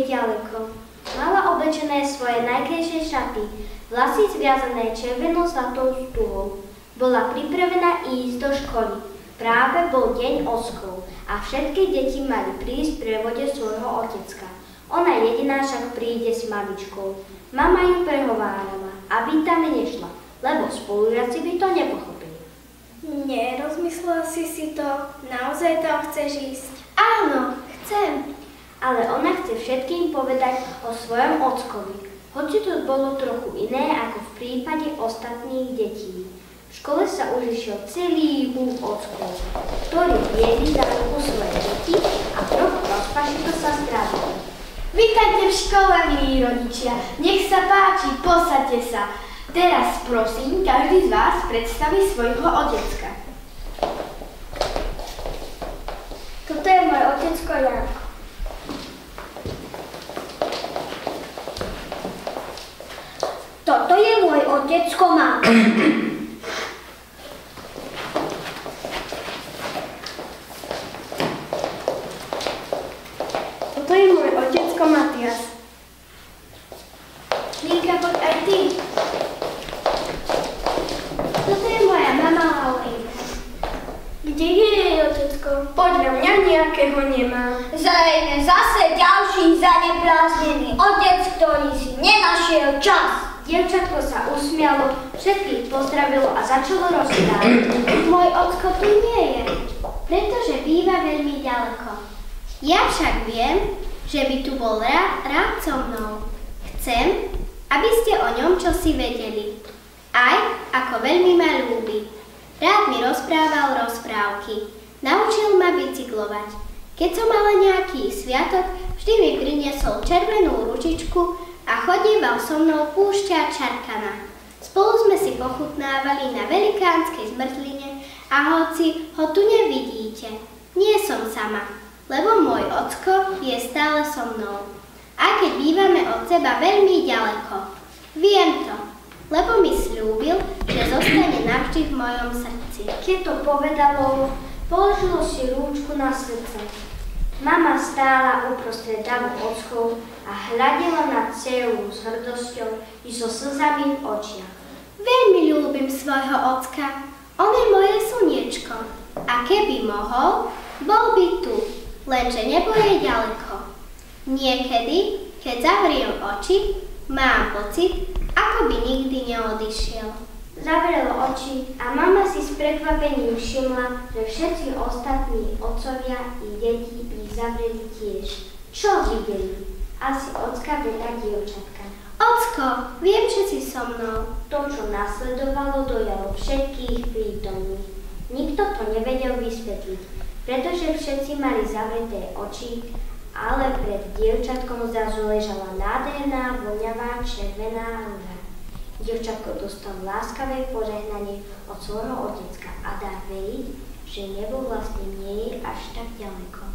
ďaleko. Mala oblečené svoje najkrajšie šaty, vlasy zviazané červenou zlatou stuhou. Bola pripravená ísť do školy. Práve bol deň oskov a všetky deti mali prísť pri vode svojho otecka. Ona jediná však príde s mamičkou. Mama ju prehovárala, aby tam nešla, lebo spolužiaci by to nepochopili. Nerozmyslela si to? Naozaj tam chceš ísť? Áno, chcem. Ale ona chce všetkým povedať o svojom ockovi, hoci to bolo trochu iné ako v prípade ostatných detí. V škole sa už išiel celý húb ockov, ktorí viedli za ruku svoje deti a trochu rozpašito sa zdravili. Vítajte v škole, milí rodičia. Nech sa páči, posaďte sa. Teraz prosím, každý z vás predstaví svojho otecka. Toto je môj otecko Janko. Toto je môj otecko Marko. Toto je môj otecko Matias. Linka, poď aj ty. Toto je moja mama Laurinka. Kde je jej otecko? Podľa mňa nejakého nemá. Zrejme zase ďalší zanepláznený otec, ktorý si nenašiel čas. Dievčatko sa usmialo, všetkých pozdravilo a začalo rozprávať. Môj ocko tu nie je, pretože býva veľmi ďaleko. Ja však viem, že by tu bol rád so mnou. Chcem, aby ste o ňom čosi vedeli. Aj ako veľmi ma ľúbi. Rád mi rozprával rozprávky. Naučil ma bicyklovať. Keď som mala nejaký sviatok, vždy mi priniesol červenú ručičku a chodíval so mnou púšťa Čarkana. Spolu sme si pochutnávali na velikánskej zmrzline a hoci ho tu nevidíte, nie som sama, lebo môj ocko je stále so mnou. Aj keď bývame od seba veľmi ďaleko. Viem to, lebo mi sľúbil, že zostane navždy v mojom srdci. Keď to povedalo, položilo si rúčku na srdce. Mama stála uprostred davu ockov a hľadela na dceru s hrdosťou i so slzami v očiach. Veľmi ľúbim svojho ocka. On je moje slniečko. A keby mohol, bol by tu, lenže nebo je ďaleko. Niekedy, keď zavriem oči, mám pocit, ako by nikdy neodišiel. Zavrel oči a mama si s prekvapením všimla, že všetci ostatní otcovia i deti ich zavreli tiež. Čo videli? Asi ocka vedľa dievčatka. Ocko, viem, že si so mnou. To, čo nasledovalo, dojalo všetkých prítomných. Nikto to nevedel vysvetliť, pretože všetci mali zavreté oči, ale pred dievčatkom zrazu ležala nádherná, voňavá, červená rúža. Dievčatko dostalo láskavé požehnanie od svojho otecka a dá veriť, že nebo vlastne nie je až tak ďaleko.